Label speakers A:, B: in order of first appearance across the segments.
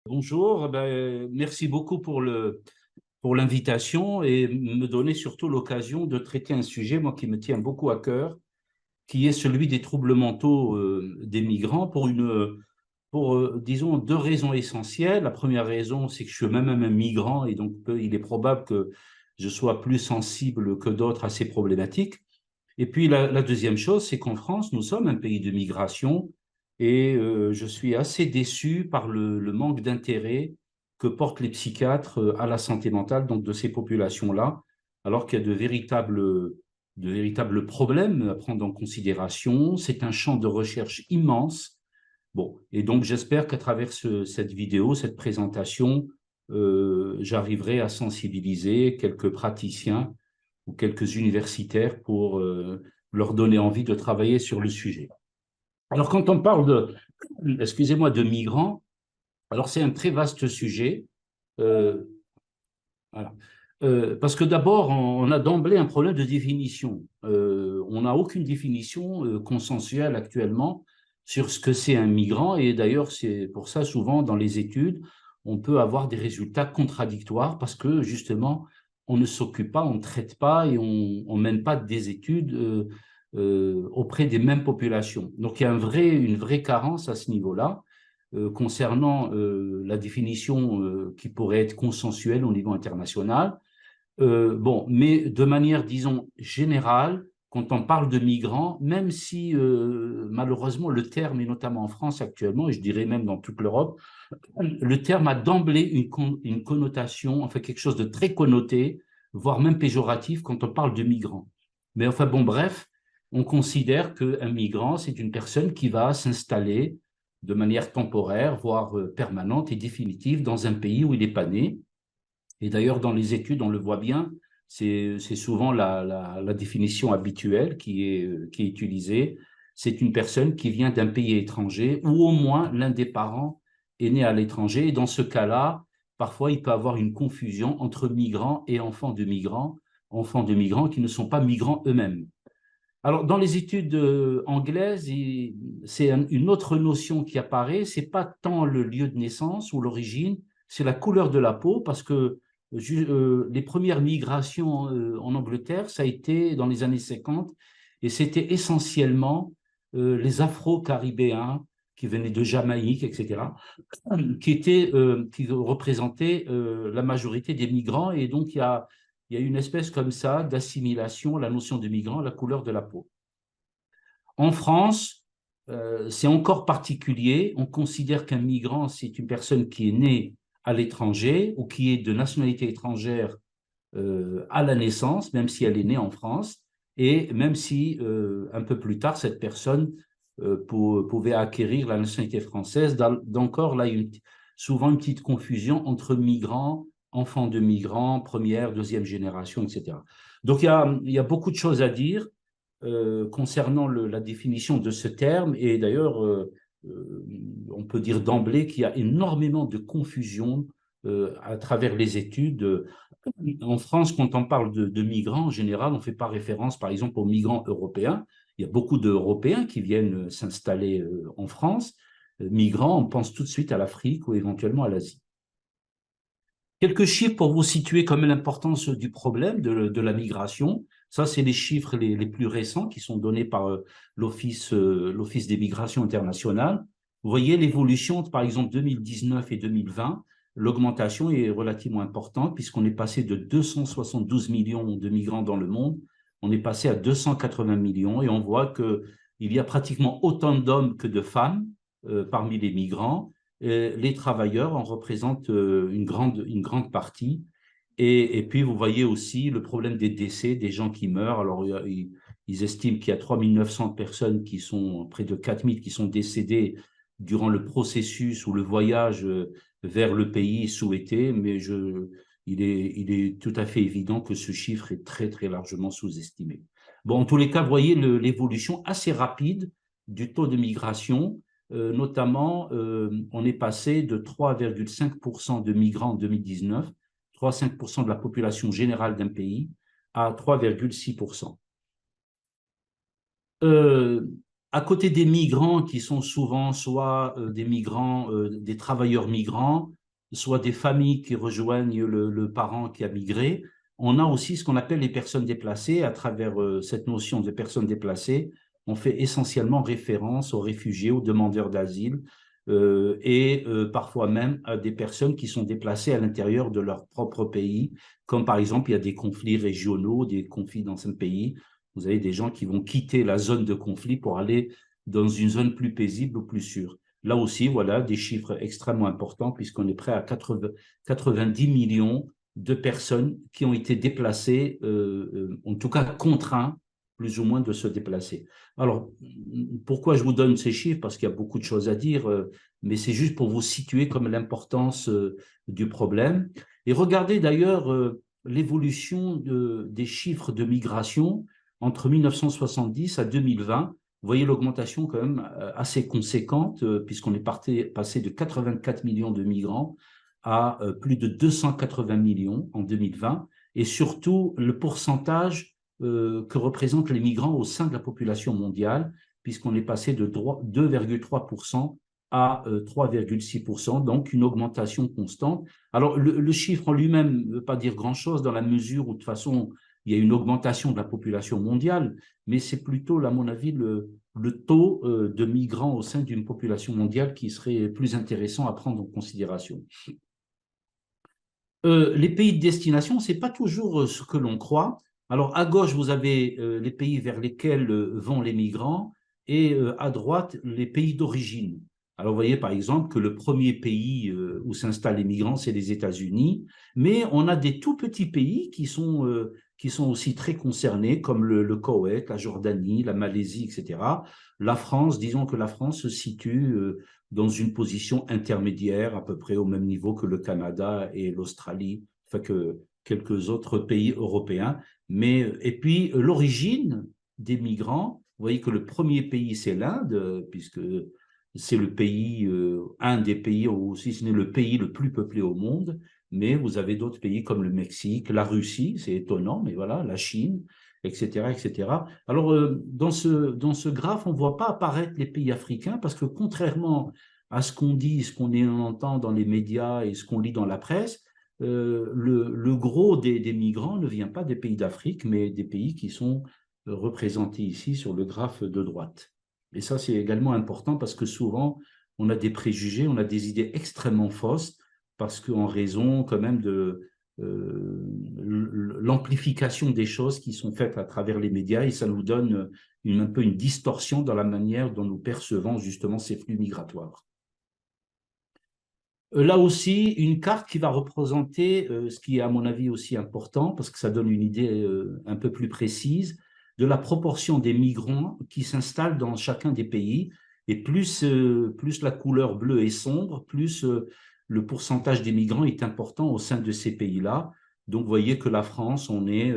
A: Bonjour, merci beaucoup pour l'invitation et me donner surtout l'occasion de traiter un sujet, moi, qui me tient beaucoup à cœur, qui est celui des troubles mentaux des migrants pour disons, deux raisons essentielles. La première raison, c'est que je suis même un migrant et donc il est probable que je sois plus sensible que d'autres à ces problématiques. Et puis la deuxième chose, c'est qu'en France, nous sommes un pays de migration et je suis assez déçu par le manque d'intérêt que portent les psychiatres à la santé mentale donc de ces populations-là, alors qu'il y a de véritables problèmes à prendre en considération. C'est un champ de recherche immense. Bon, et donc j'espère qu'à travers cette vidéo, cette présentation, j'arriverai à sensibiliser quelques praticiens ou quelques universitaires pour leur donner envie de travailler sur le sujet. Alors, quand on parle excusez-moi, de migrants, alors c'est un très vaste sujet. Euh, voilà. Parce que d'abord, on a d'emblée un problème de définition. On n'a aucune définition consensuelle actuellement sur ce que c'est un migrant. Et d'ailleurs, c'est pour ça, souvent, dans les études, on peut avoir des résultats contradictoires parce que, justement, on ne s'occupe pas, on ne traite pas et on ne mène pas des études auprès des mêmes populations. Donc, il y a une vraie carence à ce niveau-là concernant la définition qui pourrait être consensuelle au niveau international. Bon, mais de manière, disons, générale, quand on parle de migrants, même si malheureusement le terme, et notamment en France actuellement, et je dirais même dans toute l'Europe, le terme a d'emblée une connotation, enfin quelque chose de très connoté, voire même péjoratif quand on parle de migrants. Mais enfin bon, bref, on considère qu'un migrant, c'est une personne qui va s'installer de manière temporaire, voire permanente et définitive dans un pays où il n'est pas né. Et d'ailleurs, dans les études, on le voit bien, c'est souvent la définition habituelle qui est utilisée. C'est une personne qui vient d'un pays étranger ou au moins l'un des parents est né à l'étranger. Et dans ce cas-là, parfois, il peut y avoir une confusion entre migrants et enfants de migrants qui ne sont pas migrants eux-mêmes. Alors, dans les études anglaises, c'est une autre notion qui apparaît. C'est pas tant le lieu de naissance ou l'origine, c'est la couleur de la peau, parce que les premières migrations en Angleterre, ça a été dans les années 50, et c'était essentiellement les Afro-Caribéens qui venaient de Jamaïque, etc., qui représentaient la majorité des migrants, et donc il y a une espèce comme ça d'assimilation, la notion de migrant, la couleur de la peau. En France, c'est encore particulier. On considère qu'un migrant, c'est une personne qui est née à l'étranger ou qui est de nationalité étrangère à la naissance, même si elle est née en France, et même si un peu plus tard, cette personne pouvait acquérir la nationalité française. D'encore, là, il y a souvent une petite confusion entre migrants, enfants de migrants, première, deuxième génération, etc. Donc, il y a beaucoup de choses à dire concernant la définition de ce terme, et d'ailleurs, on peut dire d'emblée qu'il y a énormément de confusion à travers les études. En France, quand on parle de migrants, en général, on ne fait pas référence, par exemple, aux migrants européens. Il y a beaucoup d'Européens qui viennent s'installer en France. Migrants, on pense tout de suite à l'Afrique ou éventuellement à l'Asie. Quelques chiffres pour vous situer quand même l'importance du problème de la migration. Ça, c'est les chiffres les plus récents qui sont donnés par l'Office des migrations internationales. Vous voyez l'évolution, par exemple, 2019 et 2020, l'augmentation est relativement importante puisqu'on est passé de 272 millions de migrants dans le monde, on est passé à 280 millions et on voit qu'il y a pratiquement autant d'hommes que de femmes parmi les migrants. Les travailleurs en représentent une grande partie. Et puis, vous voyez aussi le problème des décès, des gens qui meurent. Alors, ils estiment qu'il y a 3900 personnes qui sont, près de 4000 qui sont décédées durant le processus ou le voyage vers le pays souhaité, mais il est tout à fait évident que ce chiffre est très, très largement sous-estimé. Bon, en tous les cas, vous voyez l'évolution assez rapide du taux de migration. Notamment, on est passé de 3,5% de migrants en 2019, 3,5% de la population générale d'un pays, à 3,6%. Euh, à côté des migrants qui sont souvent soit des migrants, des travailleurs migrants, soit des familles qui rejoignent le parent qui a migré. On a aussi ce qu'on appelle les personnes déplacées. À travers cette notion de personnes déplacées, on fait essentiellement référence aux réfugiés, aux demandeurs d'asile, et parfois même à des personnes qui sont déplacées à l'intérieur de leur propre pays, comme par exemple il y a des conflits régionaux, des conflits dans un pays. Vous avez des gens qui vont quitter la zone de conflit pour aller dans une zone plus paisible ou plus sûre. Là aussi, voilà, des chiffres extrêmement importants puisqu'on est près à 90 millions de personnes qui ont été déplacées, en tout cas contraints plus ou moins de se déplacer. Alors, pourquoi je vous donne ces chiffres? Parce qu'il y a beaucoup de choses à dire, mais c'est juste pour vous situer comme l'importance du problème. Et regardez d'ailleurs l'évolution des chiffres de migration entre 1970 à 2020. Vous voyez l'augmentation quand même assez conséquente, puisqu'on est passé de 84 millions de migrants à plus de 280 millions en 2020, et surtout le pourcentage que représentent les migrants au sein de la population mondiale, puisqu'on est passé de 2,3% à 3,6%, donc une augmentation constante. Alors, le chiffre en lui-même ne veut pas dire grand-chose dans la mesure où, de toute façon, il y a une augmentation de la population mondiale, mais c'est plutôt, à mon avis, le taux de migrants au sein d'une population mondiale qui serait plus intéressant à prendre en considération. Les pays de destination, ce n'est pas toujours ce que l'on croit. Alors, à gauche, vous avez les pays vers lesquels vont les migrants et à droite, les pays d'origine. Alors, vous voyez par exemple que le premier pays où s'installent les migrants, c'est les États-Unis, mais on a des tout petits pays qui sont aussi très concernés, comme le Koweït, la Jordanie, la Malaisie, etc. La France, disons que la France se situe dans une position intermédiaire, à peu près au même niveau que le Canada et l'Australie, enfin que quelques autres pays européens. Et puis, l'origine des migrants, vous voyez que le premier pays, c'est l'Inde, puisque c'est le pays, un des pays, ou si ce n'est le pays le plus peuplé au monde, mais vous avez d'autres pays comme le Mexique, la Russie, c'est étonnant, mais voilà, la Chine, etc., etc. Alors, dans ce graphe, on ne voit pas apparaître les pays africains parce que contrairement à ce qu'on dit, ce qu'on entend dans les médias et ce qu'on lit dans la presse, le gros des migrants ne vient pas des pays d'Afrique, mais des pays qui sont représentés ici sur le graphe de droite. Et ça, c'est également important parce que souvent, on a des préjugés, on a des idées extrêmement fausses parce qu'en raison quand même de l'amplification des choses qui sont faites à travers les médias, et ça nous donne un peu une distorsion dans la manière dont nous percevons justement ces flux migratoires. Là aussi, une carte qui va représenter ce qui est à mon avis aussi important, parce que ça donne une idée un peu plus précise de la proportion des migrants qui s'installent dans chacun des pays. Et plus la couleur bleue est sombre, plus le pourcentage des migrants est important au sein de ces pays-là. Donc, vous voyez que la France, on est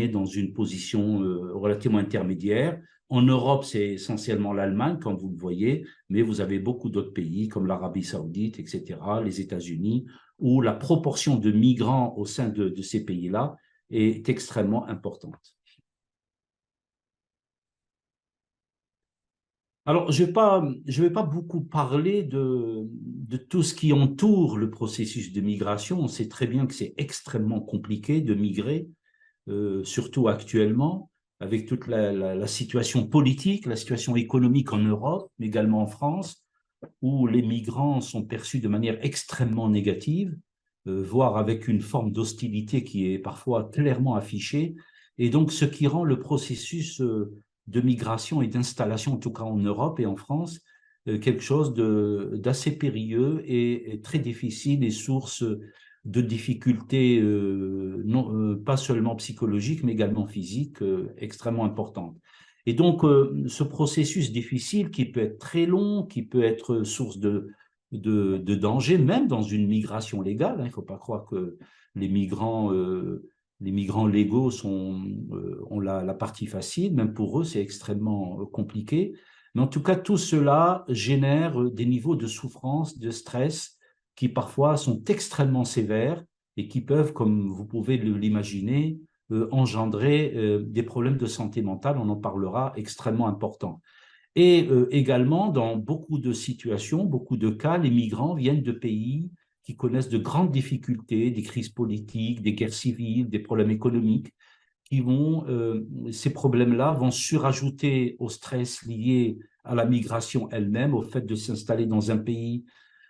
A: dans une position relativement intermédiaire. En Europe, c'est essentiellement l'Allemagne, comme vous le voyez, mais vous avez beaucoup d'autres pays comme l'Arabie saoudite, etc., les États-Unis, où la proportion de migrants au sein de ces pays-là est extrêmement importante. Alors, je vais pas beaucoup parler de tout ce qui entoure le processus de migration. On sait très bien que c'est extrêmement compliqué de migrer, surtout actuellement, avec toute la situation politique, la situation économique en Europe, mais également en France, où les migrants sont perçus de manière extrêmement négative, voire avec une forme d'hostilité qui est parfois clairement affichée. Et donc, ce qui rend le processus de migration et d'installation, en tout cas en Europe et en France, quelque chose d'assez périlleux et très difficile et source de difficultés, pas seulement psychologiques, mais également physiques, extrêmement importantes. Et donc, ce processus difficile qui peut être très long, qui peut être source de danger, même dans une migration légale, hein, il ne faut pas croire que les migrants légaux ont la partie facile, même pour eux, c'est extrêmement compliqué. Mais en tout cas, tout cela génère des niveaux de souffrance, de stress, qui parfois sont extrêmement sévères et qui peuvent, comme vous pouvez l'imaginer, engendrer des problèmes de santé mentale, on en parlera, extrêmement importants. Et également, dans beaucoup de situations, beaucoup de cas, les migrants viennent de pays qui connaissent de grandes difficultés, des crises politiques, des guerres civiles, des problèmes économiques, ces problèmes-là vont surajouter au stress lié à la migration elle-même, au fait de s'installer dans un pays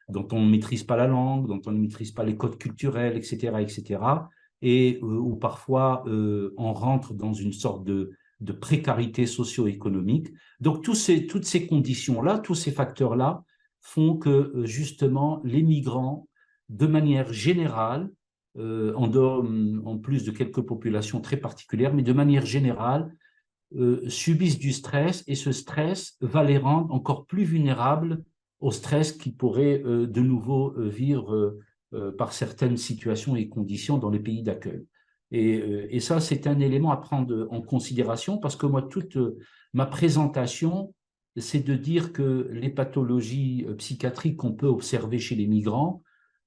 A: dont on ne maîtrise pas la langue, dont on ne maîtrise pas les codes culturels, etc., etc., et où parfois on rentre dans une sorte de précarité socio-économique. Donc, toutes ces conditions-là, tous ces facteurs-là font que justement les migrants, de manière générale, en plus de quelques populations très particulières, mais de manière générale, subissent du stress et ce stress va les rendre encore plus vulnérables au stress qu'ils pourraient de nouveau vivre par certaines situations et conditions dans les pays d'accueil. Et ça, c'est un élément à prendre en considération parce que moi, toute ma présentation, c'est de dire que les pathologies psychiatriques qu'on peut observer chez les migrants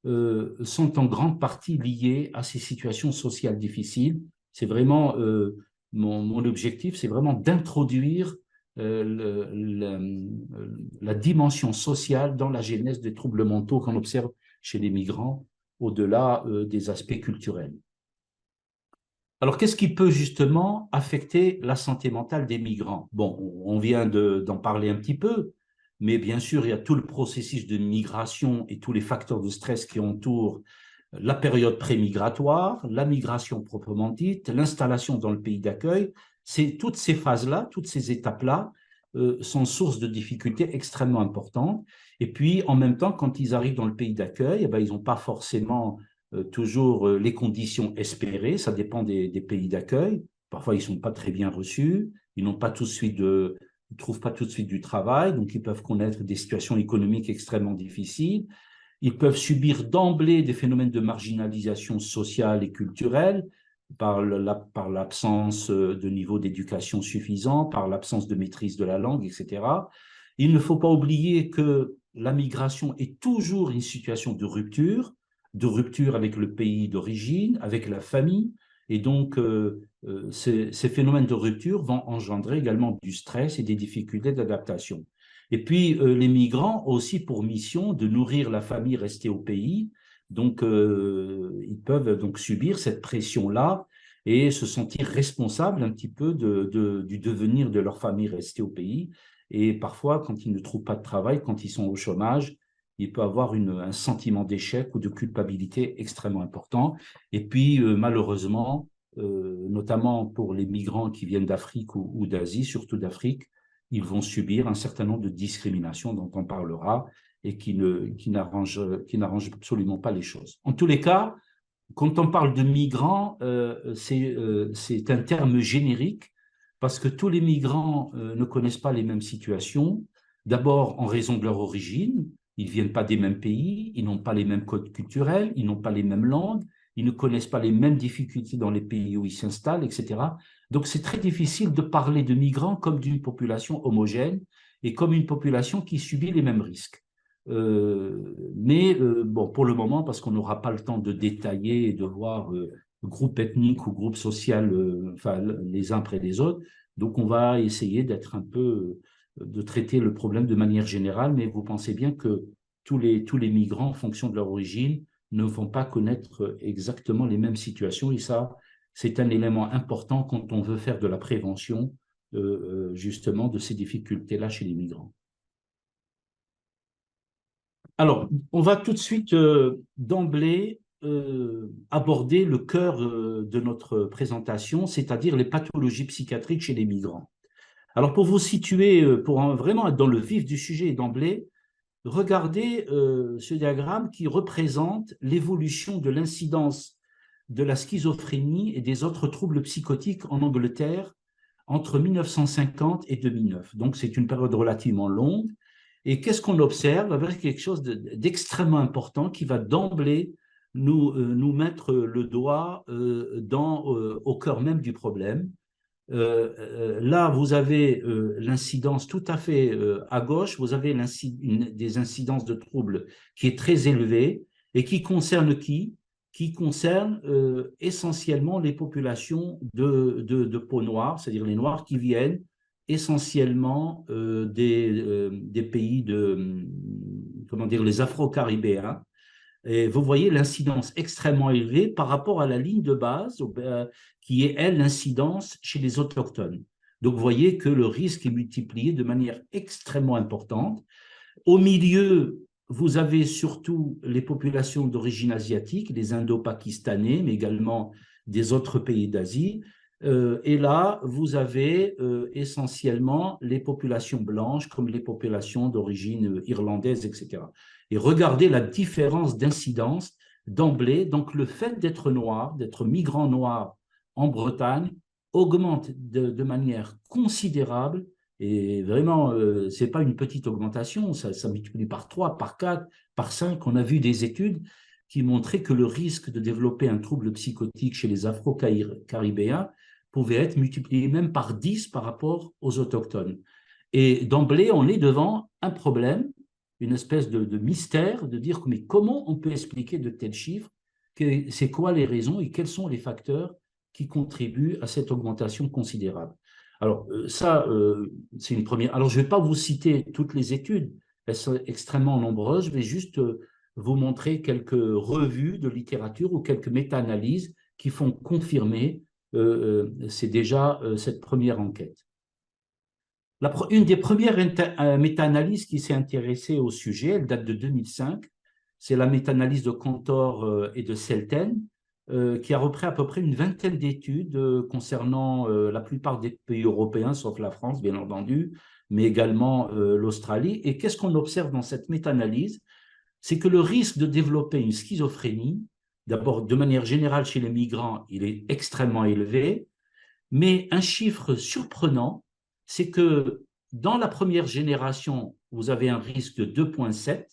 A: sont en grande partie liées à ces situations sociales difficiles. C'est vraiment mon objectif, c'est vraiment d'introduire la dimension sociale dans la genèse des troubles mentaux qu'on observe chez les migrants, au-delà des aspects culturels. Alors, qu'est-ce qui peut justement affecter la santé mentale des migrants? Bon, on vient d'en parler un petit peu, mais bien sûr, il y a tout le processus de migration et tous les facteurs de stress qui entourent la période pré-migratoire, la migration proprement dite, l'installation dans le pays d'accueil. Toutes ces phases-là, toutes ces étapes-là sont source de difficultés extrêmement importantes. Et puis, en même temps, quand ils arrivent dans le pays d'accueil, eh ben, ils n'ont pas forcément toujours les conditions espérées. Ça dépend des pays d'accueil. Parfois, ils ne sont pas très bien reçus. Ils n'ont pas tout de suite ils ne trouvent pas tout de suite du travail. Donc, ils peuvent connaître des situations économiques extrêmement difficiles. Ils peuvent subir d'emblée des phénomènes de marginalisation sociale et culturelle par l'absence de niveau d'éducation suffisant, par l'absence de maîtrise de la langue, etc. Il ne faut pas oublier que la migration est toujours une situation de rupture avec le pays d'origine, avec la famille, et donc ces phénomènes de rupture vont engendrer également du stress et des difficultés d'adaptation. Et puis, les migrants ont aussi pour mission de nourrir la famille restée au pays. Donc, ils peuvent donc subir cette pression-là et se sentir responsables un petit peu du devenir de leur famille restée au pays. Et parfois, quand ils ne trouvent pas de travail, quand ils sont au chômage, il peut avoir un sentiment d'échec ou de culpabilité extrêmement important. Et puis, malheureusement, notamment pour les migrants qui viennent d'Afrique ou d'Asie, surtout d'Afrique, ils vont subir un certain nombre de discriminations dont on parlera et qui n'arrangent absolument pas les choses. En tous les cas, quand on parle de migrants, c'est un terme générique parce que tous les migrants ne connaissent pas les mêmes situations. D'abord, en raison de leur origine, ils ne viennent pas des mêmes pays, ils n'ont pas les mêmes codes culturels, ils n'ont pas les mêmes langues, ils ne connaissent pas les mêmes difficultés dans les pays où ils s'installent, etc. Donc, c'est très difficile de parler de migrants comme d'une population homogène et comme une population qui subit les mêmes risques. Bon, pour le moment, parce qu'on n'aura pas le temps de détailler et de voir groupe ethnique ou groupe social, enfin, les uns près des autres, donc on va essayer d'être un peu, de traiter le problème de manière générale, mais vous pensez bien que tous les migrants, en fonction de leur origine, ne vont pas connaître exactement les mêmes situations, et ça, c'est un élément important quand on veut faire de la prévention, justement, de ces difficultés-là chez les migrants. Alors, on va tout de suite, d'emblée, aborder le cœur de notre présentation, c'est-à-dire les pathologies psychiatriques chez les migrants. Alors, pour vous situer, vraiment être dans le vif du sujet d'emblée, regardez ce diagramme qui représente l'évolution de l'incidence de la schizophrénie et des autres troubles psychotiques en Angleterre entre 1950 et 2009. Donc, c'est une période relativement longue. Et qu'est-ce qu'on observe? Avec quelque chose d'extrêmement important qui va d'emblée nous mettre le doigt au cœur même du problème. Là, vous avez l'incidence tout à fait à gauche, vous avez des incidences de troubles qui est très élevée et qui concerne qui? Qui concerne essentiellement les populations de peau noire, c'est-à-dire les Noirs qui viennent essentiellement des pays comment dire, les Afro-Caribéens, Et vous voyez l'incidence extrêmement élevée par rapport à la ligne de base, qui est, elle, l'incidence chez les autochtones. Donc, vous voyez que le risque est multiplié de manière extrêmement importante. Au milieu, vous avez surtout les populations d'origine asiatique, les Indo-Pakistanais, mais également des autres pays d'Asie. Et là, vous avez essentiellement les populations blanches comme les populations d'origine irlandaise, etc. Et regardez la différence d'incidence d'emblée. Donc, le fait d'être noir, d'être migrant noir en Bretagne, augmente de manière considérable. Et vraiment, ce n'est pas une petite augmentation, ça multiplie par 3, par 4, par 5. On a vu des études qui montraient que le risque de développer un trouble psychotique chez les Afro-Caribéens pouvait être multiplié même par 10 par rapport aux autochtones. Et d'emblée, on est devant un problème, une espèce de mystère, de dire mais comment on peut expliquer de tels chiffres, c'est quoi les raisons et quels sont les facteurs qui contribuent à cette augmentation considérable. Alors, ça, c'est une première. Alors, je ne vais pas vous citer toutes les études, elles sont extrêmement nombreuses. Je vais juste vous montrer quelques revues de littérature ou quelques méta-analyses qui font confirmer c'est déjà cette première enquête. Une des premières méta-analyses qui s'est intéressée au sujet, elle date de 2005, c'est la méta-analyse de Cantor et de Selten, qui a repris à peu près une vingtaine d'études concernant la plupart des pays européens, sauf la France, bien entendu, mais également l'Australie. Et qu'est-ce qu'on observe dans cette méta-analyse? C'est que le risque de développer une schizophrénie, d'abord de manière générale chez les migrants, il est extrêmement élevé, mais un chiffre surprenant, c'est que dans la première génération, vous avez un risque de 2,7,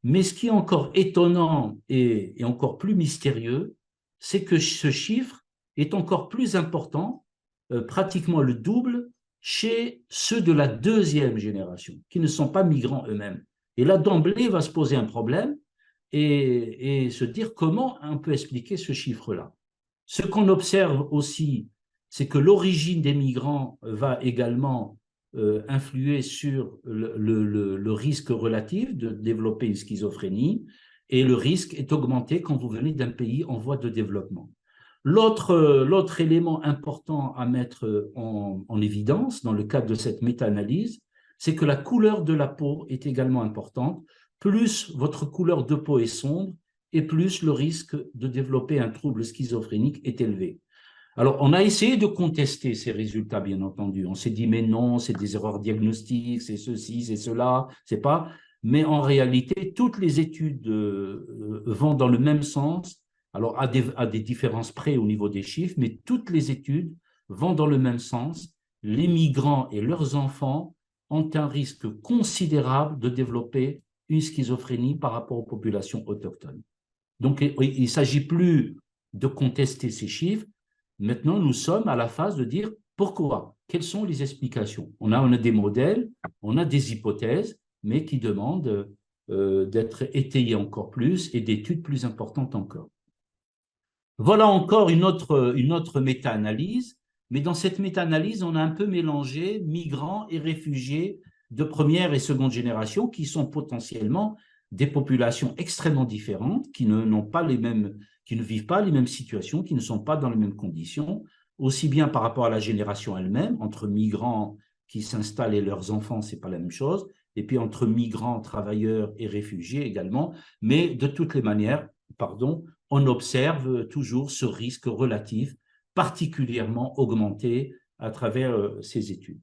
A: mais ce qui est encore étonnant et encore plus mystérieux, c'est que ce chiffre est encore plus important, pratiquement le double, chez ceux de la deuxième génération, qui ne sont pas migrants eux-mêmes. Et là, d'emblée, va se poser un problème et se dire comment on peut expliquer ce chiffre-là. Ce qu'on observe aussi, c'est que l'origine des migrants va également influer sur le risque relatif de développer une schizophrénie, et le risque est augmenté quand vous venez d'un pays en voie de développement. L'autre élément important à mettre en évidence dans le cadre de cette méta-analyse, c'est que la couleur de la peau est également importante. Plus votre couleur de peau est sombre, et plus le risque de développer un trouble schizophrénique est élevé. Alors, on a essayé de contester ces résultats, bien entendu. On s'est dit, mais non, c'est des erreurs diagnostiques, c'est ceci, c'est cela, c'est pas. Mais en réalité, toutes les études vont dans le même sens, alors à des différences près au niveau des chiffres, mais toutes les études vont dans le même sens. Les migrants et leurs enfants ont un risque considérable de développer une schizophrénie par rapport aux populations autochtones. Donc, il ne s'agit plus de contester ces chiffres. Maintenant, nous sommes à la phase de dire pourquoi, quelles sont les explications. On a des modèles, on a des hypothèses, mais qui demandent d'être étayées encore plus et d'études plus importantes encore. Voilà encore une autre méta-analyse, mais dans cette méta-analyse, on a un peu mélangé migrants et réfugiés de première et seconde génération qui sont potentiellement des populations extrêmement différentes, qui ne vivent pas les mêmes situations, qui ne sont pas dans les mêmes conditions, aussi bien par rapport à la génération elle-même, entre migrants qui s'installent et leurs enfants, ce n'est pas la même chose, et puis entre migrants, travailleurs et réfugiés également, mais de toutes les manières, on observe toujours ce risque relatif particulièrement augmenté à travers ces études.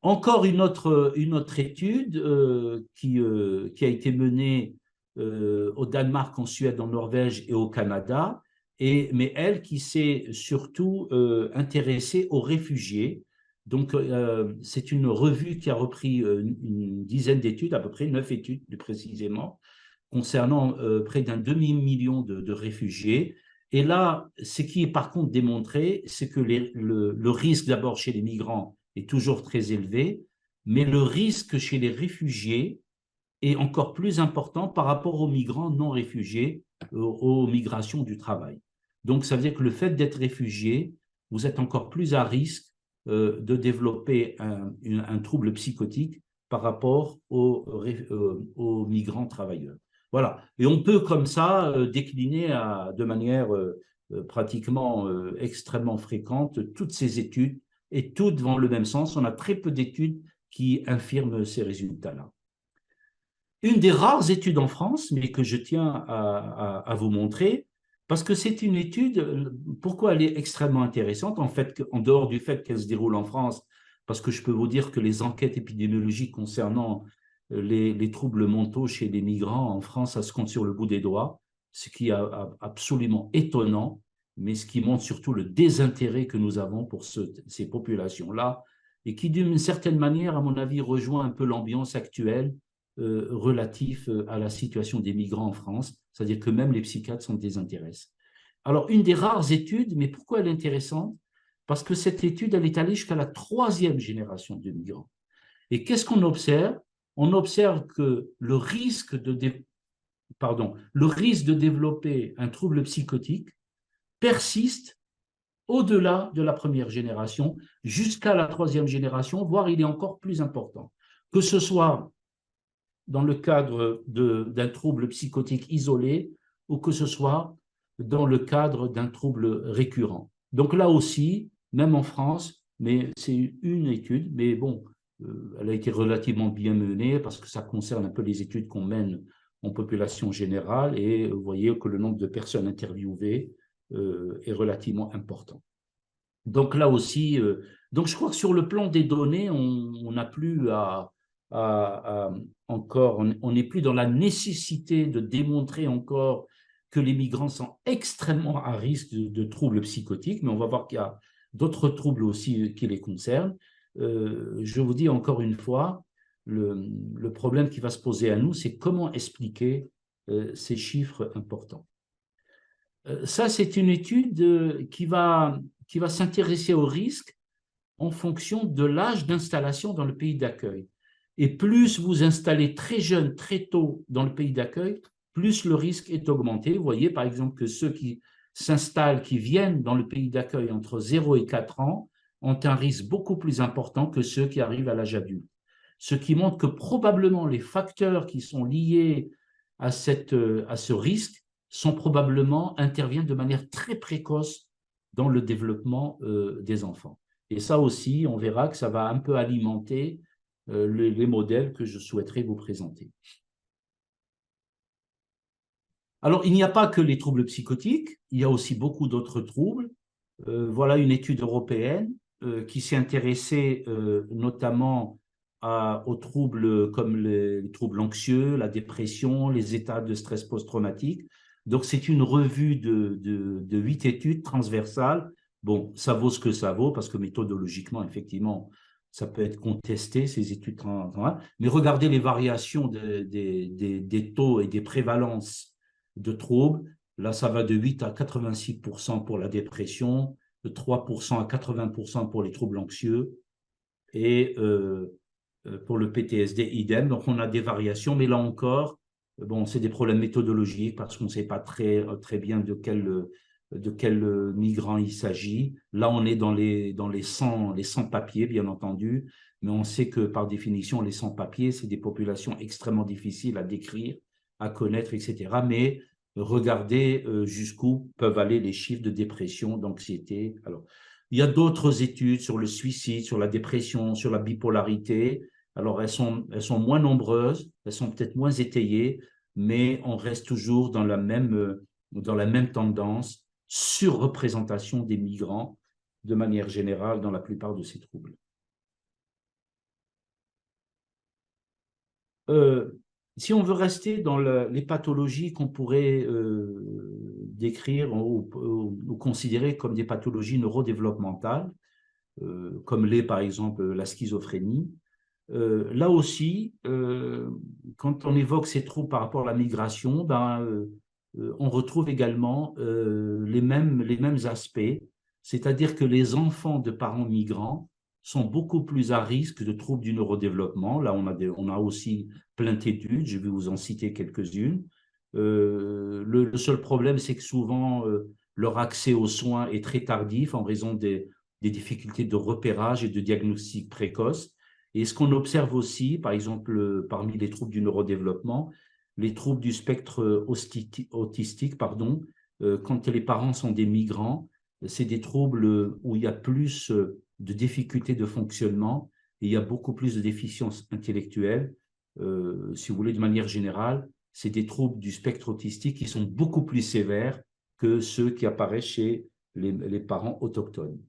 A: Encore une autre étude qui a été menée au Danemark, en Suède, en Norvège et au Canada, mais elle qui s'est surtout intéressée aux réfugiés. Donc, c'est une revue qui a repris une dizaine d'études, à peu près 9 études plus précisément, concernant près d'un demi-million de réfugiés. Et là, ce qui est par contre démontré, c'est que le risque d'abord chez les migrants est toujours très élevé, mais le risque chez les réfugiés est encore plus important par rapport aux migrants non réfugiés, aux migrations du travail. Donc, ça veut dire que le fait d'être réfugié, vous êtes encore plus à risque de développer un trouble psychotique par rapport aux migrants travailleurs. Voilà. Et on peut comme ça décliner de manière pratiquement extrêmement fréquente toutes ces études et toutes vont le même sens. On a très peu d'études qui infirment ces résultats-là. Une des rares études en France, mais que je tiens à vous montrer, parce que c'est une étude, pourquoi elle est extrêmement intéressante, en fait, en dehors du fait qu'elle se déroule en France, parce que je peux vous dire que les enquêtes épidémiologiques concernant les troubles mentaux chez les migrants en France, ça se compte sur le bout des doigts, ce qui est absolument étonnant, mais ce qui montre surtout le désintérêt que nous avons pour ces populations-là, et qui, d'une certaine manière, à mon avis, rejoint un peu l'ambiance actuelle relatif à la situation des migrants en France, c'est-à-dire que même les psychiatres s'en désintéressent. Alors, une des rares études, mais pourquoi elle est intéressante? Parce que cette étude, elle est allée jusqu'à la 3e génération de migrants. Et qu'est-ce qu'on observe? On observe que le risque de développer un trouble psychotique persiste au-delà de la 1re génération jusqu'à la 3e génération, voire il est encore plus important. Que ce soit dans le cadre d'un trouble psychotique isolé ou que ce soit dans le cadre d'un trouble récurrent. Donc là aussi, même en France, mais c'est une étude, mais bon, elle a été relativement bien menée parce que ça concerne un peu les études qu'on mène en population générale et vous voyez que le nombre de personnes interviewées est relativement important. Donc là aussi, donc je crois que sur le plan des données, on n'a plus encore, on n'est plus dans la nécessité de démontrer encore que les migrants sont extrêmement à risque de troubles psychotiques, mais on va voir qu'il y a d'autres troubles aussi qui les concernent. Je vous dis encore une fois, le problème qui va se poser à nous, c'est comment expliquer ces chiffres importants. Ça, c'est une étude qui va s'intéresser au risque en fonction de l'âge d'installation dans le pays d'accueil. Et plus vous installez très jeune, très tôt dans le pays d'accueil, plus le risque est augmenté. Vous voyez par exemple que ceux qui s'installent, qui viennent dans le pays d'accueil entre 0 et 4 ans, ont un risque beaucoup plus important que ceux qui arrivent à l'âge adulte. Ce qui montre que probablement les facteurs qui sont liés à ce risque interviennent de manière très précoce dans le développement des enfants. Et ça aussi, on verra que ça va un peu alimenter les modèles que je souhaiterais vous présenter. Alors, il n'y a pas que les troubles psychotiques, il y a aussi beaucoup d'autres troubles. Voilà une étude européenne qui s'est intéressée notamment aux troubles comme les troubles anxieux, la dépression, les états de stress post-traumatique. Donc, c'est une revue de 8 études transversales. Bon, ça vaut ce que ça vaut parce que méthodologiquement, effectivement, ça peut être contesté, ces études mais regardez les variations des taux et des prévalences de troubles. Là, ça va de 8 à 86% pour la dépression, de 3% à 80% pour les troubles anxieux et pour le PTSD, idem. Donc, on a des variations, mais là encore, bon, c'est des problèmes méthodologiques parce qu'on ne sait pas très bien de quel migrant il s'agit. Là, on est dans les sans-papiers, bien entendu, mais on sait que par définition, les sans-papiers, c'est des populations extrêmement difficiles à décrire, à connaître, etc. Mais regardez jusqu'où peuvent aller les chiffres de dépression, d'anxiété. Alors, il y a d'autres études sur le suicide, sur la dépression, sur la bipolarité. Alors, elles sont moins nombreuses, elles sont peut-être moins étayées, mais on reste toujours dans la même tendance, surreprésentation des migrants de manière générale dans la plupart de ces troubles. Si on veut rester dans les pathologies qu'on pourrait décrire ou considérer comme des pathologies neurodéveloppementales, comme l'est par exemple la schizophrénie, là aussi, quand on évoque ces troubles par rapport à la migration, on retrouve également les mêmes aspects, c'est-à-dire que les enfants de parents migrants sont beaucoup plus à risque de troubles du neurodéveloppement. Là, on a aussi plein d'études, je vais vous en citer quelques-unes. Le seul problème, c'est que souvent, leur accès aux soins est très tardif en raison des difficultés de repérage et de diagnostic précoce. Et ce qu'on observe aussi, par exemple, parmi les troubles du neurodéveloppement, les troubles du spectre autistique, pardon, quand les parents sont des migrants, c'est des troubles où il y a plus de difficultés de fonctionnement et il y a beaucoup plus de déficiences intellectuelles. Si vous voulez, de manière générale, c'est des troubles du spectre autistique qui sont beaucoup plus sévères que ceux qui apparaissent chez les parents autochtones.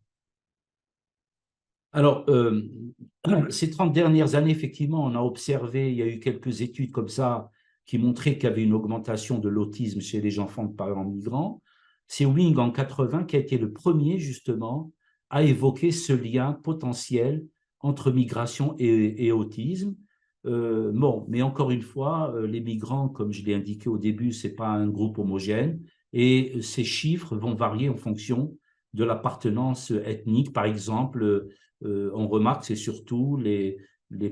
A: Alors, ces 30 dernières années, effectivement, on a observé, il y a eu quelques études comme ça qui montraient qu'il y avait une augmentation de l'autisme chez les enfants de parents migrants. C'est Wing en 80 qui a été le premier, justement, à évoquer ce lien potentiel entre migration et autisme. Bon, mais encore une fois, les migrants, comme je l'ai indiqué au début, ce n'est pas un groupe homogène et ces chiffres vont varier en fonction de l'appartenance ethnique. Par exemple, on remarque que c'est surtout les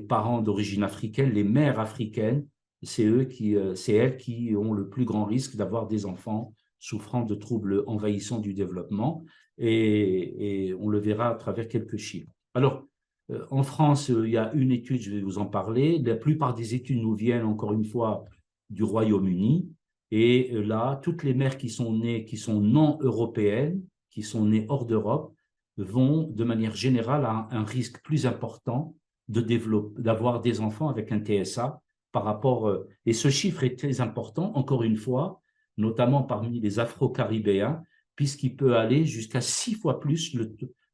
A: parents d'origine africaine, les mères africaines, c'est elles qui ont le plus grand risque d'avoir des enfants souffrant de troubles envahissants du développement, et on le verra à travers quelques chiffres. Alors, en France, il y a une étude, je vais vous en parler. La plupart des études nous viennent, encore une fois, du Royaume-Uni, et là, toutes les mères qui sont nées, qui sont non européennes, qui sont nées hors d'Europe, vont de manière générale à un risque plus important d'avoir des enfants avec un TSA par rapport, et ce chiffre est très important, encore une fois, notamment parmi les Afro-Caribéens, puisqu'il peut aller jusqu'à 6 fois plus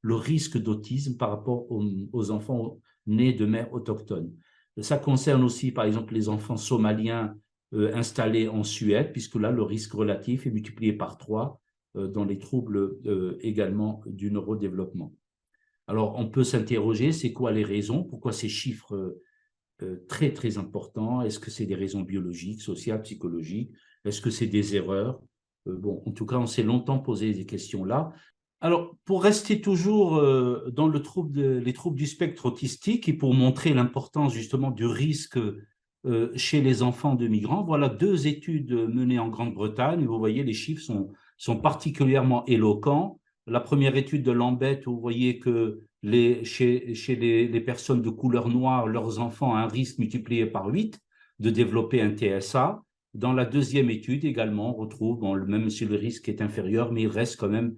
A: le risque d'autisme par rapport aux enfants nés de mères autochtones. Ça concerne aussi, par exemple, les enfants somaliens installés en Suède, puisque là, le risque relatif est multiplié par 3 dans les troubles également du neurodéveloppement. Alors, on peut s'interroger, c'est quoi les raisons? Pourquoi ces chiffres très, très importants? Est-ce que c'est des raisons biologiques, sociales, psychologiques? Est-ce que c'est des erreurs? Bon, en tout cas, on s'est longtemps posé ces questions-là. Alors, pour rester toujours dans les troubles du spectre autistique et pour montrer l'importance justement du risque chez les enfants de migrants, voilà 2 études menées en Grande-Bretagne. Vous voyez, les chiffres sont particulièrement éloquents. La première étude de Lambeth, vous voyez que chez les personnes de couleur noire, leurs enfants ont un risque multiplié par 8 de développer un TSA. Dans la deuxième étude également, on retrouve, bon, même si le risque est inférieur, mais il reste quand même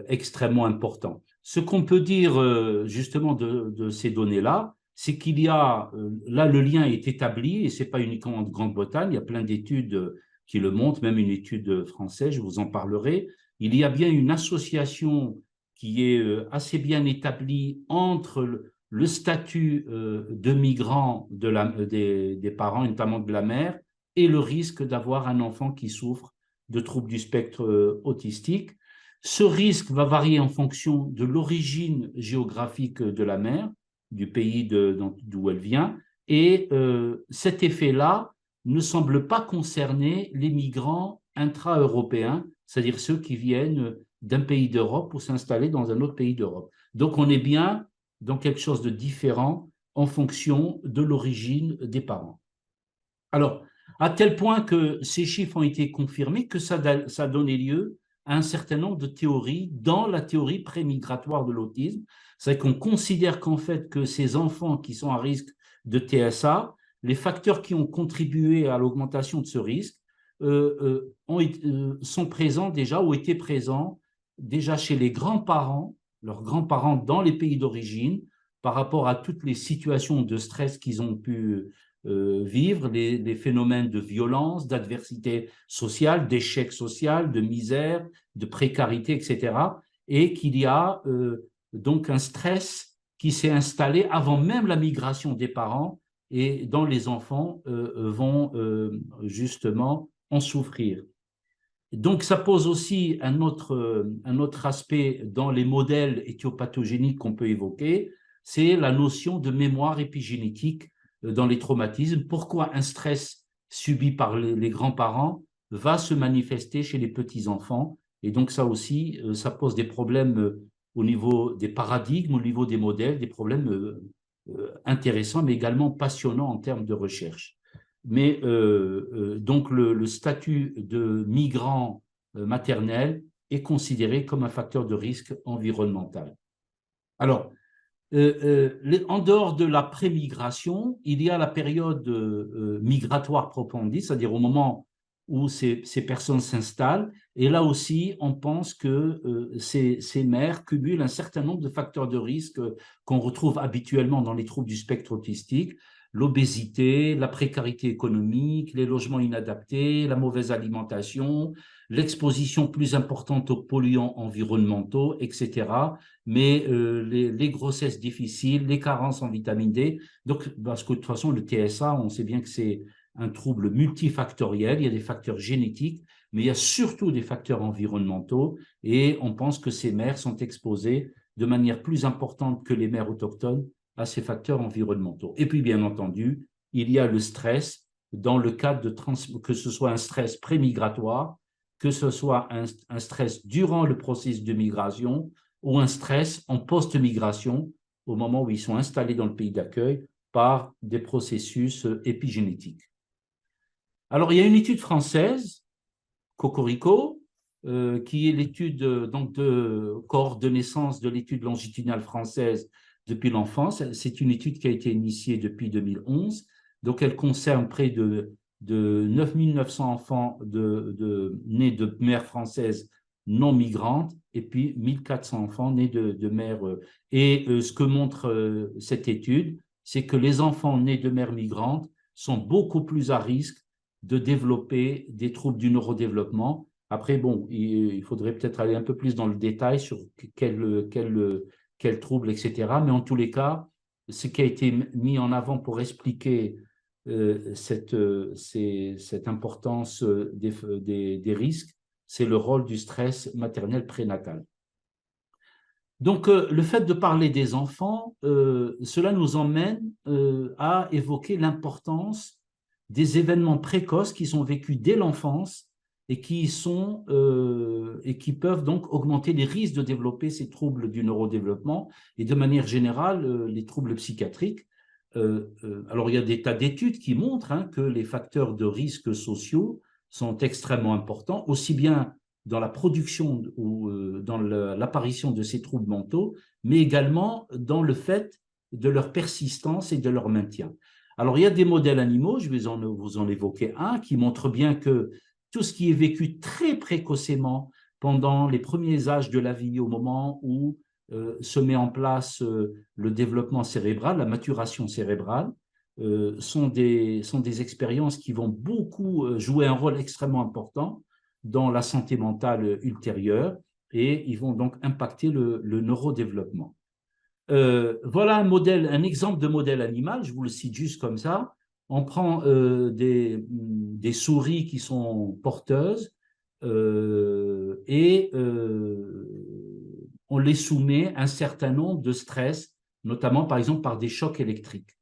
A: extrêmement important. Ce qu'on peut dire justement de ces données-là, c'est qu'il y a, là le lien est établi, et ce n'est pas uniquement en Grande-Bretagne, il y a plein d'études qui le montrent, même une étude française, je vous en parlerai. Il y a bien une association qui est assez bien établie entre le statut de migrant des parents, notamment de la mère, et le risque d'avoir un enfant qui souffre de troubles du spectre autistique. Ce risque va varier en fonction de l'origine géographique de la mère, du pays d'où elle vient, et cet effet-là ne semble pas concerner les migrants intra-européens, c'est-à-dire ceux qui viennent d'un pays d'Europe pour s'installer dans un autre pays d'Europe. Donc on est bien dans quelque chose de différent en fonction de l'origine des parents. Alors, à tel point que ces chiffres ont été confirmés que ça a donné lieu à un certain nombre de théories dans la théorie prémigratoire de l'autisme. C'est qu'on considère qu'en fait que ces enfants qui sont à risque de TSA, les facteurs qui ont contribué à l'augmentation de ce risque sont présents déjà ou étaient présents déjà chez les grands-parents, leurs grands-parents dans les pays d'origine, par rapport à toutes les situations de stress qu'ils ont pu vivre, les phénomènes de violence, d'adversité sociale, d'échec social, de misère, de précarité, etc. Et qu'il y a donc un stress qui s'est installé avant même la migration des parents et dont les enfants vont justement en souffrir. Donc, ça pose aussi un autre aspect dans les modèles éthiopathogéniques qu'on peut évoquer, c'est la notion de mémoire épigénétique dans les traumatismes. Pourquoi un stress subi par les grands-parents va se manifester chez les petits-enfants? Et donc, ça aussi, ça pose des problèmes au niveau des paradigmes, au niveau des modèles, des problèmes intéressants, mais également passionnants en termes de recherche. Mais donc le statut de migrant maternel est considéré comme un facteur de risque environnemental. Alors, En dehors de la pré-migration, il y a la période migratoire proprement dit, c'est-à-dire au moment où ces personnes s'installent. Et là aussi, on pense que ces mères cumulent un certain nombre de facteurs de risque qu'on retrouve habituellement dans les troubles du spectre autistique: l'obésité, la précarité économique, les logements inadaptés, la mauvaise alimentation, l'exposition plus importante aux polluants environnementaux, etc. Mais les grossesses difficiles, les carences en vitamine D. Donc, parce que de toute façon, le TSA, on sait bien que c'est un trouble multifactoriel. Il y a des facteurs génétiques, mais il y a surtout des facteurs environnementaux. Et on pense que ces mères sont exposées de manière plus importante que les mères autochtones à ces facteurs environnementaux. Et puis, bien entendu, il y a le stress dans le cadre de que ce soit un stress pré-migratoire, que ce soit un stress durant le processus de migration ou un stress en post-migration au moment où ils sont installés dans le pays d'accueil par des processus épigénétiques. Alors, il y a une étude française, Cocorico, qui est l'étude donc de cohorte de naissance de l'étude longitudinale française depuis l'enfance. C'est une étude qui a été initiée depuis 2011. Donc, elle concerne près de 9 900 enfants nés de mères françaises non migrantes et puis 1400 enfants nés de mères. Et ce que montre cette étude, c'est que les enfants nés de mères migrantes sont beaucoup plus à risque de développer des troubles du neurodéveloppement. Après, bon, il faudrait peut-être aller un peu plus dans le détail sur quel trouble, etc. Mais en tous les cas, ce qui a été mis en avant pour expliquer cette importance des risques, c'est le rôle du stress maternel prénatal. Donc, le fait de parler des enfants, cela nous emmène à évoquer l'importance des événements précoces qui sont vécus dès l'enfance et qui peuvent donc augmenter les risques de développer ces troubles du neurodéveloppement et de manière générale les troubles psychiatriques. Alors, il y a des tas d'études qui montrent que les facteurs de risque sociaux sont extrêmement importants, aussi bien dans la production ou dans l'apparition de ces troubles mentaux, mais également dans le fait de leur persistance et de leur maintien. Alors, il y a des modèles animaux, je vais vous en évoquer un, qui montre bien que tout ce qui est vécu très précocement pendant les premiers âges de la vie, au moment où se met en place le développement cérébral, la maturation cérébrale, sont des expériences qui vont beaucoup jouer un rôle extrêmement important dans la santé mentale ultérieure et ils vont donc impacter le neurodéveloppement. Voilà un exemple de modèle animal, je vous le cite juste comme ça. On prend des souris qui sont porteuses et on les soumet à un certain nombre de stress, notamment par exemple par des chocs électriques.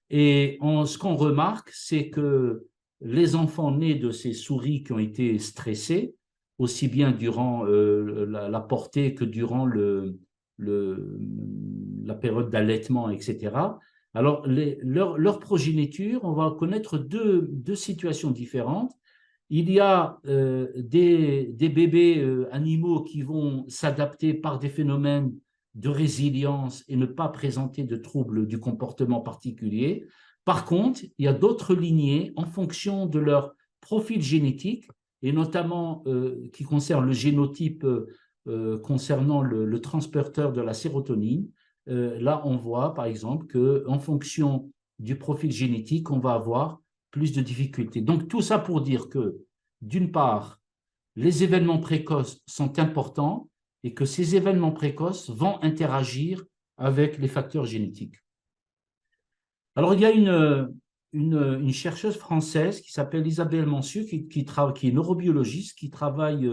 A: Et ce qu'on remarque, c'est que les enfants nés de ces souris qui ont été stressés, aussi bien durant la portée que durant la période d'allaitement, etc. Alors, leur progéniture, on va connaître deux situations différentes. Il y a des bébés animaux qui vont s'adapter par des phénomènes de résilience et ne pas présenter de troubles du comportement particulier. Par contre, il y a d'autres lignées en fonction de leur profil génétique et notamment qui concerne le génotype concernant le transporteur de la sérotonine. Là, on voit par exemple qu'en fonction du profil génétique, on va avoir plus de difficultés. Donc, tout ça pour dire que, d'une part, les événements précoces sont importants et que ces événements précoces vont interagir avec les facteurs génétiques. Alors, il y a une chercheuse française qui s'appelle Isabelle Mansieu, qui est neurobiologiste, qui travaille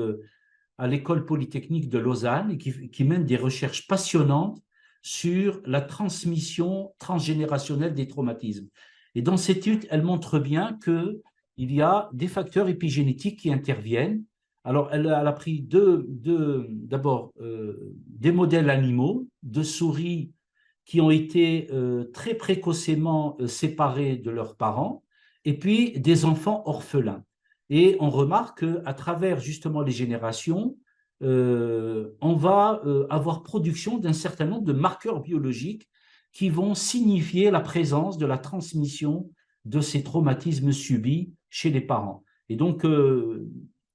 A: à l'École polytechnique de Lausanne et qui mène des recherches passionnantes sur la transmission transgénérationnelle des traumatismes. Et dans cette étude, elle montre bien qu'il y a des facteurs épigénétiques qui interviennent. Alors, elle a pris d'abord des modèles animaux, de souris qui ont été très précocement séparés de leurs parents, et puis des enfants orphelins. Et on remarque qu'à travers justement les générations, on va avoir production d'un certain nombre de marqueurs biologiques qui vont signifier la présence de la transmission de ces traumatismes subis chez les parents. Et donc,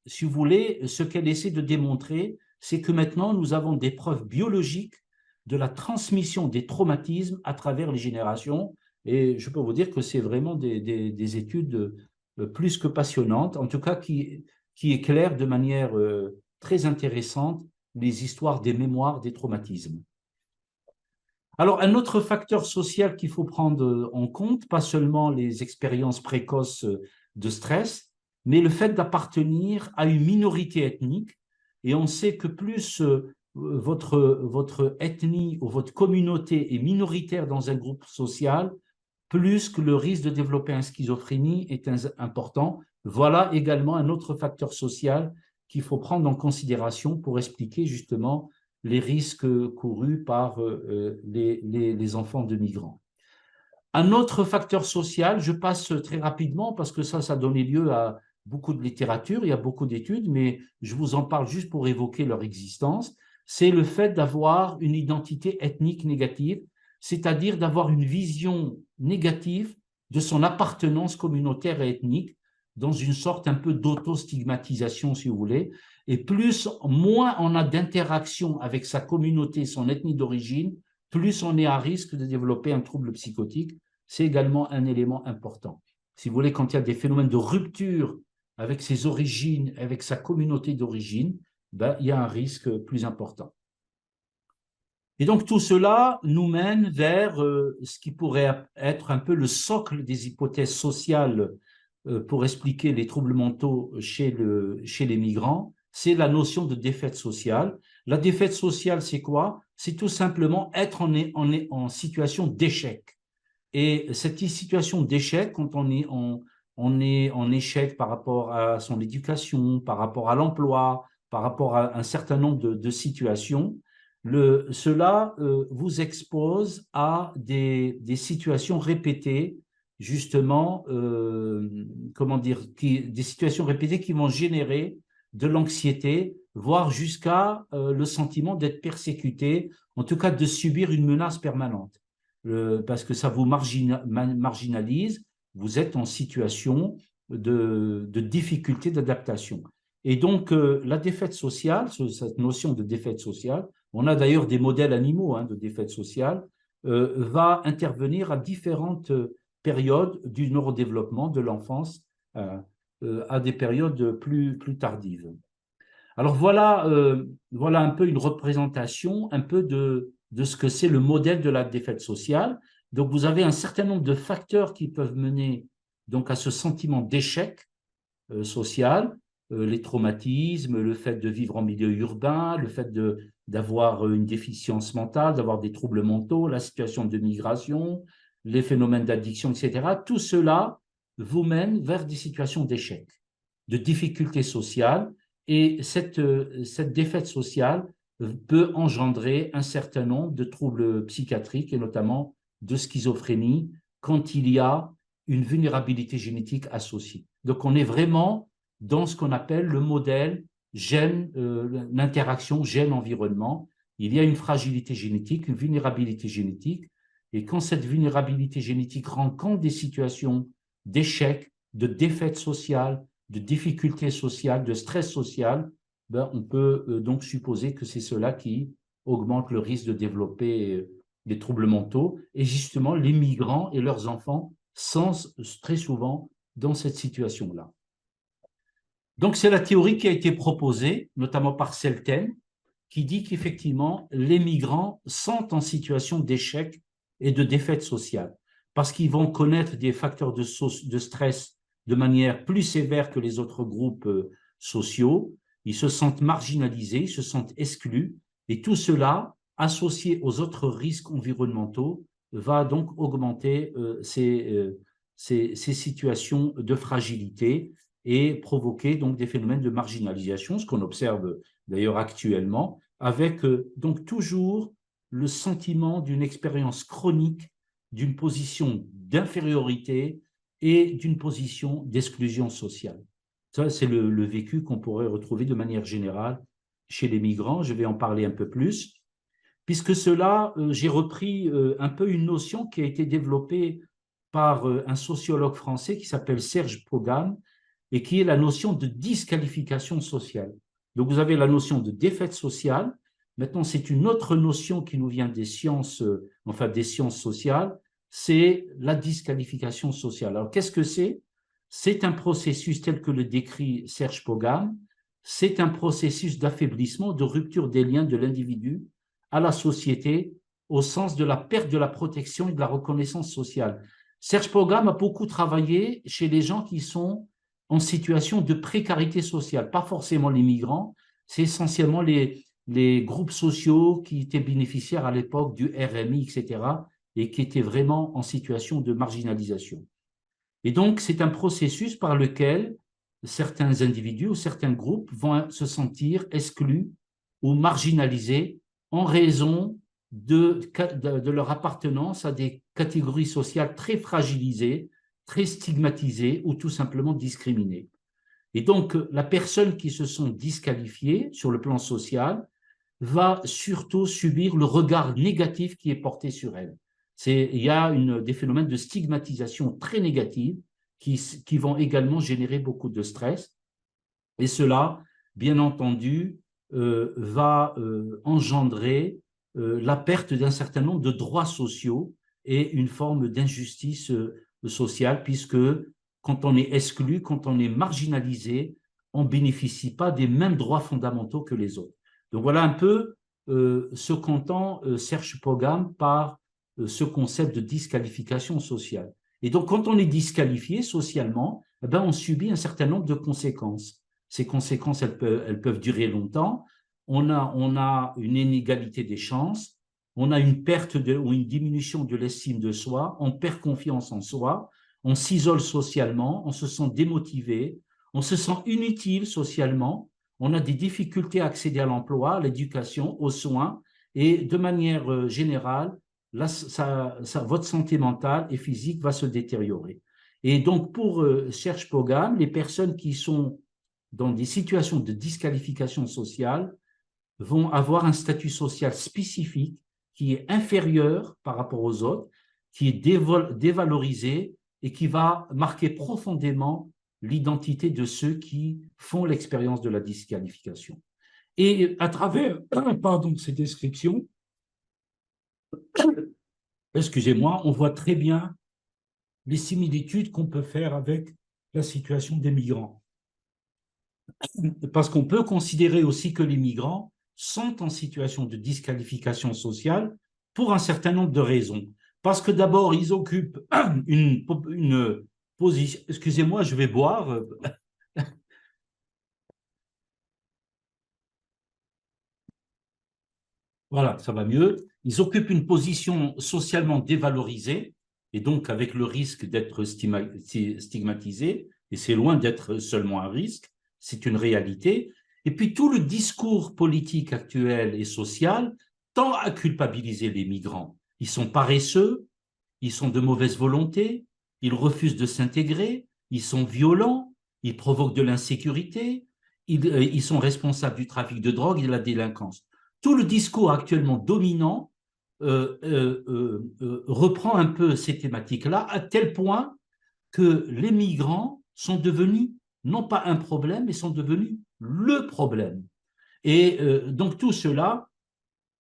A: si vous voulez, ce qu'elle essaie de démontrer, c'est que maintenant, nous avons des preuves biologiques de la transmission des traumatismes à travers les générations. Et je peux vous dire que c'est vraiment des études plus que passionnantes, en tout cas qui éclairent de manière très intéressante les histoires des mémoires des traumatismes. Alors, un autre facteur social qu'il faut prendre en compte, pas seulement les expériences précoces de stress, mais le fait d'appartenir à une minorité ethnique. Et on sait que plus votre ethnie ou votre communauté est minoritaire dans un groupe social, plus que le risque de développer une schizophrénie est important. Voilà également un autre facteur social qu'il faut prendre en considération pour expliquer justement les risques courus par les enfants de migrants. Un autre facteur social, je passe très rapidement parce que ça a donné lieu à beaucoup de littérature, il y a beaucoup d'études, mais je vous en parle juste pour évoquer leur existence, c'est le fait d'avoir une identité ethnique négative, c'est-à-dire d'avoir une vision négative de son appartenance communautaire et ethnique dans une sorte un peu d'auto-stigmatisation, si vous voulez, et moins on a d'interaction avec sa communauté, son ethnie d'origine, plus on est à risque de développer un trouble psychotique. C'est également un élément important. Si vous voulez, quand il y a des phénomènes de rupture avec ses origines, avec sa communauté d'origine, ben, il y a un risque plus important. Et donc tout cela nous mène vers ce qui pourrait être un peu le socle des hypothèses sociales pour expliquer les troubles mentaux chez les migrants, c'est la notion de défaite sociale. La défaite sociale, c'est quoi? C'est tout simplement être en situation d'échec. Et cette situation d'échec, quand on est en échec par rapport à son éducation, par rapport à l'emploi, par rapport à un certain nombre de situations, cela vous expose à des situations répétées, justement, comment dire, des situations répétées qui vont générer de l'anxiété, voire jusqu'à le sentiment d'être persécuté, en tout cas de subir une menace permanente. Parce que ça vous marginalise, vous êtes en situation de difficulté d'adaptation. Et donc, la défaite sociale, cette notion de défaite sociale, on a d'ailleurs des modèles animaux de défaite sociale, va intervenir à différentes périodes du neurodéveloppement de l'enfance, à des périodes plus tardives. Alors voilà un peu une représentation un peu de ce que c'est le modèle de la défaite sociale. Donc vous avez un certain nombre de facteurs qui peuvent mener donc à ce sentiment d'échec social, les traumatismes, le fait de vivre en milieu urbain, le fait d'avoir une déficience mentale, d'avoir des troubles mentaux, la situation de migration, les phénomènes d'addiction, etc. Tout cela vous mène vers des situations d'échec, de difficultés sociales, et cette défaite sociale peut engendrer un certain nombre de troubles psychiatriques et notamment de schizophrénie quand il y a une vulnérabilité génétique associée. Donc on est vraiment dans ce qu'on appelle le modèle gène, l'interaction gène-environnement. Il y a une fragilité génétique, une vulnérabilité génétique, et quand cette vulnérabilité génétique rend compte des situations d'échec, de défaite sociale, de difficultés sociales, de stress social, ben, on peut donc supposer que c'est cela qui augmente le risque de développer des troubles mentaux. Et justement, les migrants et leurs enfants sont très souvent dans cette situation-là. Donc, c'est la théorie qui a été proposée, notamment par Selten, qui dit qu'effectivement, les migrants sont en situation d'échec et de défaite sociale, parce qu'ils vont connaître des facteurs de stress de manière plus sévère que les autres groupes sociaux, ils se sentent marginalisés, ils se sentent exclus, et tout cela, associé aux autres risques environnementaux, va donc augmenter ces situations de fragilité et provoquer donc des phénomènes de marginalisation, ce qu'on observe d'ailleurs actuellement, avec donc toujours le sentiment d'une expérience chronique, d'une position d'infériorité et d'une position d'exclusion sociale. Ça, c'est le vécu qu'on pourrait retrouver de manière générale chez les migrants. Je vais en parler un peu plus. puisque cela, j'ai repris un peu une notion qui a été développée par un sociologue français qui s'appelle Serge Pogam et qui est la notion de disqualification sociale. Donc, vous avez la notion de défaite sociale. Maintenant, c'est une autre notion qui nous vient des sciences, enfin des sciences sociales, c'est la disqualification sociale. Alors, qu'est-ce que c'est? C'est un processus tel que le décrit Serge Pogam, c'est un processus d'affaiblissement, de rupture des liens de l'individu à la société au sens de la perte de la protection et de la reconnaissance sociale. Serge Pogam a beaucoup travaillé chez les gens qui sont en situation de précarité sociale, pas forcément les migrants, c'est essentiellement les groupes sociaux qui étaient bénéficiaires à l'époque du RMI, etc., et qui étaient vraiment en situation de marginalisation. Et donc, c'est un processus par lequel certains individus ou certains groupes vont se sentir exclus ou marginalisés en raison de leur appartenance à des catégories sociales très fragilisées, très stigmatisées ou tout simplement discriminées. Et donc, la personne qui se sent disqualifiée sur le plan social va surtout subir le regard négatif qui est porté sur elle. Il y a des phénomènes de stigmatisation très négatifs qui vont également générer beaucoup de stress. Et cela, bien entendu, va engendrer la perte d'un certain nombre de droits sociaux et une forme d'injustice sociale, puisque quand on est exclu, quand on est marginalisé, on ne bénéficie pas des mêmes droits fondamentaux que les autres. Donc voilà un peu ce qu'entend Serge Pogam par ce concept de disqualification sociale. Et donc, quand on est disqualifié socialement, eh ben, on subit un certain nombre de conséquences. Ces conséquences, elles peuvent durer longtemps. On a une inégalité des chances, on a une perte ou une diminution de l'estime de soi, on perd confiance en soi, on s'isole socialement, on se sent démotivé, on se sent inutile socialement, on a des difficultés à accéder à l'emploi, à l'éducation, aux soins, et de manière générale, là, votre santé mentale et physique va se détériorer. Et donc, pour Serge Pogam, les personnes qui sont dans des situations de disqualification sociale vont avoir un statut social spécifique qui est inférieur par rapport aux autres, qui est dévalorisé et qui va marquer profondément l'identité de ceux qui font l'expérience de la disqualification. Et à travers ces descriptions, excusez-moi, on voit très bien les similitudes qu'on peut faire avec la situation des migrants. Parce qu'on peut considérer aussi que les migrants sont en situation de disqualification sociale pour un certain nombre de raisons. Parce que d'abord, ils occupent une position... Excusez-moi, je vais boire. Voilà, ça va mieux. Ils occupent une position socialement dévalorisée et donc avec le risque d'être stigmatisés. Et c'est loin d'être seulement un risque, c'est une réalité. Et puis tout le discours politique actuel et social tend à culpabiliser les migrants. Ils sont paresseux, ils sont de mauvaise volonté, ils refusent de s'intégrer, ils sont violents, ils provoquent de l'insécurité, ils sont responsables du trafic de drogue et de la délinquance. Tout le discours actuellement dominant reprend un peu ces thématiques-là, à tel point que les migrants sont devenus non pas un problème, mais sont devenus le problème. Et donc tout cela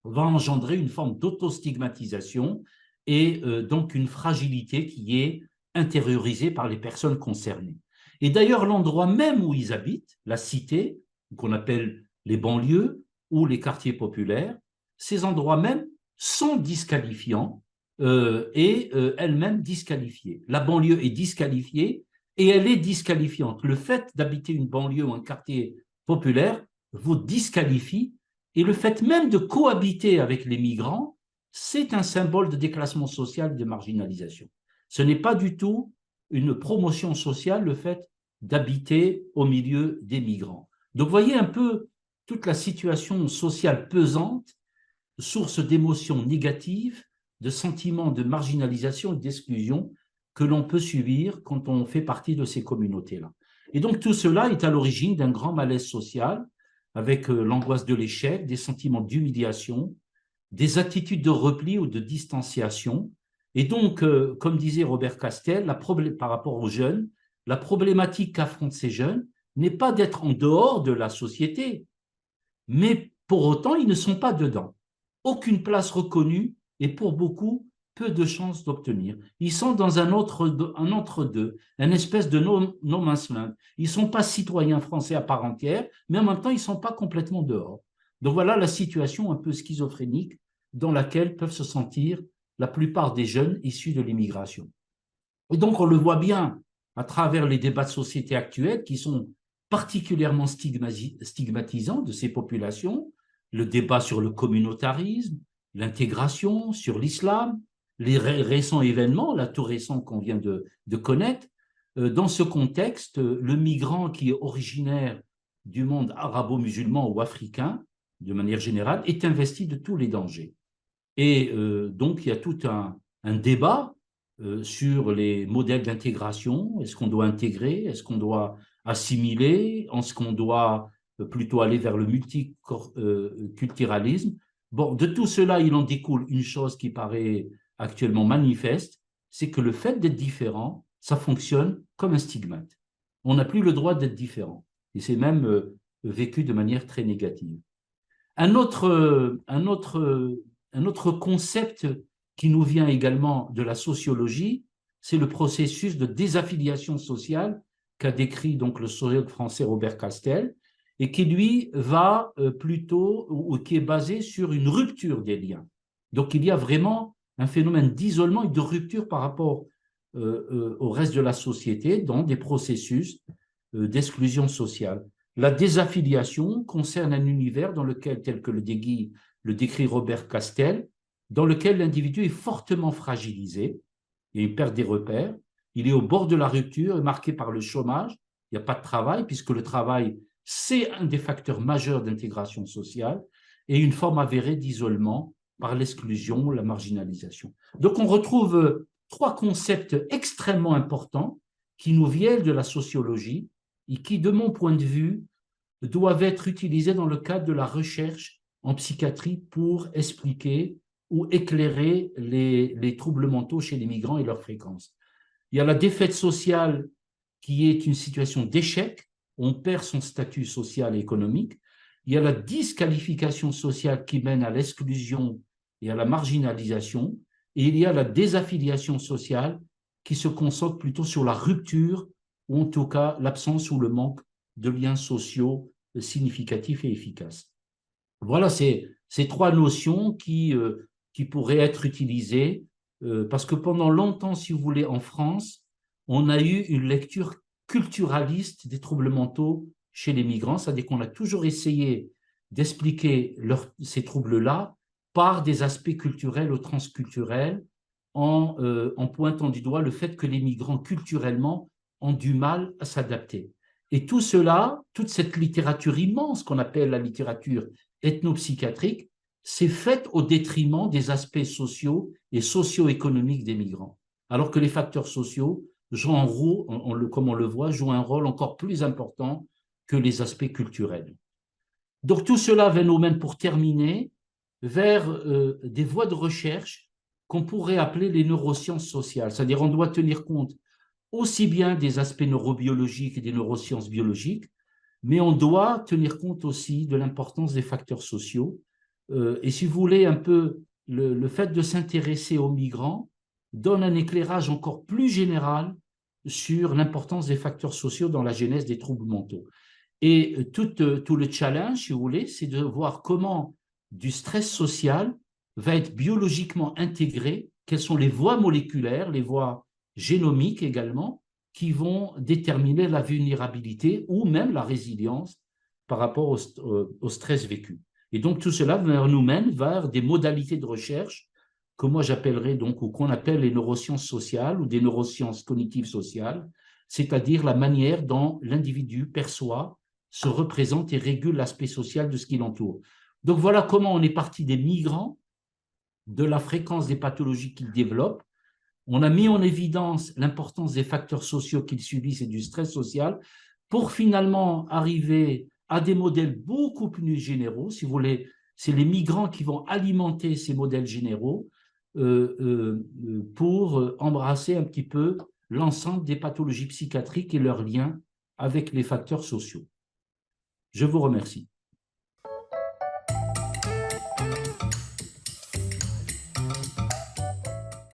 A: va engendrer une forme d'autostigmatisation et donc une fragilité qui est intériorisée par les personnes concernées. Et d'ailleurs, l'endroit même où ils habitent, la cité, qu'on appelle les banlieues ou les quartiers populaires, ces endroits même sont disqualifiants et elles-mêmes disqualifiées. La banlieue est disqualifiée et elle est disqualifiante. Le fait d'habiter une banlieue ou un quartier populaire vous disqualifie et le fait même de cohabiter avec les migrants, c'est un symbole de déclassement social et de marginalisation. Ce n'est pas du tout une promotion sociale, le fait d'habiter au milieu des migrants. Donc, voyez un peu toute la situation sociale pesante, source d'émotions négatives, de sentiments de marginalisation et d'exclusion que l'on peut subir quand on fait partie de ces communautés-là. Et donc, tout cela est à l'origine d'un grand malaise social, avec l'angoisse de l'échec, des sentiments d'humiliation, des attitudes de repli ou de distanciation. Et donc, comme disait Robert Castel, par rapport aux jeunes, la problématique qu'affrontent ces jeunes n'est pas d'être en dehors de la société, mais pour autant, ils ne sont pas dedans. Aucune place reconnue et pour beaucoup, peu de chances d'obtenir. Ils sont dans un entre-deux, une espèce de no man's land. Ils ne sont pas citoyens français à part entière, mais en même temps, ils ne sont pas complètement dehors. Donc voilà la situation un peu schizophrénique dans laquelle peuvent se sentir la plupart des jeunes issus de l'immigration. Et donc on le voit bien à travers les débats de société actuels qui sont particulièrement stigmatisants de ces populations, le débat sur le communautarisme, l'intégration, sur l'islam, les récents événements, là tout récent qu'on vient de connaître. Dans ce contexte, le migrant qui est originaire du monde arabo-musulman ou africain, de manière générale, est investi de tous les dangers. Et donc, il y a tout un débat sur les modèles d'intégration. Est-ce qu'on doit intégrer? Est-ce qu'on doit assimiler? Est-ce qu'on doit plutôt aller vers le multiculturalisme? Bon, de tout cela, il en découle une chose qui paraît actuellement manifeste, c'est que le fait d'être différent, ça fonctionne comme un stigmate. On n'a plus le droit d'être différent. Et c'est même vécu de manière très négative. Un autre, un autre, un autre concept qui nous vient également de la sociologie, c'est le processus de désaffiliation sociale qu'a décrit donc le sociologue français Robert Castel, et qui lui va plutôt, ou qui est basé sur une rupture des liens. Donc il y a vraiment un phénomène d'isolement et de rupture par rapport au reste de la société dans des processus d'exclusion sociale. La désaffiliation concerne un univers dans lequel, tel que le décrit Robert Castel, dans lequel l'individu est fortement fragilisé, il perd des repères, il est au bord de la rupture, marqué par le chômage, il n'y a pas de travail, puisque le travail, c'est un des facteurs majeurs d'intégration sociale, et une forme avérée d'isolement par l'exclusion, la marginalisation. Donc on retrouve trois concepts extrêmement importants qui nous viennent de la sociologie et qui, de mon point de vue, doivent être utilisés dans le cadre de la recherche en psychiatrie pour expliquer ou éclairer les troubles mentaux chez les migrants et leur fréquence. Il y a la défaite sociale qui est une situation d'échec, on perd son statut social et économique. Il y a la disqualification sociale qui mène à l'exclusion et à la marginalisation. Et il y a la désaffiliation sociale qui se concentre plutôt sur la rupture ou en tout cas l'absence ou le manque de liens sociaux significatifs et efficaces. Voilà ces trois notions qui pourraient être utilisées parce que pendant longtemps, si vous voulez, en France, on a eu une lecture culturaliste des troubles mentaux chez les migrants, c'est-à-dire qu'on a toujours essayé d'expliquer ces troubles-là par des aspects culturels ou transculturels en pointant du doigt le fait que les migrants culturellement ont du mal à s'adapter. Et tout cela, toute cette littérature immense qu'on appelle la littérature ethnopsychiatrique, c'est faite au détriment des aspects sociaux et socio-économiques des migrants. Alors que les facteurs sociaux, comme on le voit, jouent un rôle encore plus important que les aspects culturels. Donc tout cela va nous mener, pour terminer, vers des voies de recherche qu'on pourrait appeler les neurosciences sociales. C'est-à-dire on doit tenir compte aussi bien des aspects neurobiologiques et des neurosciences biologiques, mais on doit tenir compte aussi de l'importance des facteurs sociaux. Et si vous voulez, un peu, le fait de s'intéresser aux migrants donne un éclairage encore plus général sur l'importance des facteurs sociaux dans la genèse des troubles mentaux. Et tout le challenge, si vous voulez, c'est de voir comment du stress social va être biologiquement intégré, quelles sont les voies moléculaires, les voies génomiques également, qui vont déterminer la vulnérabilité ou même la résilience par rapport au stress vécu. Et donc tout cela nous mène vers des modalités de recherche que moi j'appellerais donc, ou qu'on appelle les neurosciences sociales ou des neurosciences cognitives sociales, c'est-à-dire la manière dont l'individu perçoit, se représente et régule l'aspect social de ce qui l'entoure. Donc voilà comment on est parti des migrants, de la fréquence des pathologies qu'ils développent. On a mis en évidence l'importance des facteurs sociaux qu'ils subissent et du stress social pour finalement arriver à des modèles beaucoup plus généraux. Si vous voulez, c'est les migrants qui vont alimenter ces modèles généraux pour embrasser un petit peu l'ensemble des pathologies psychiatriques et leurs liens avec les facteurs sociaux. Je vous remercie.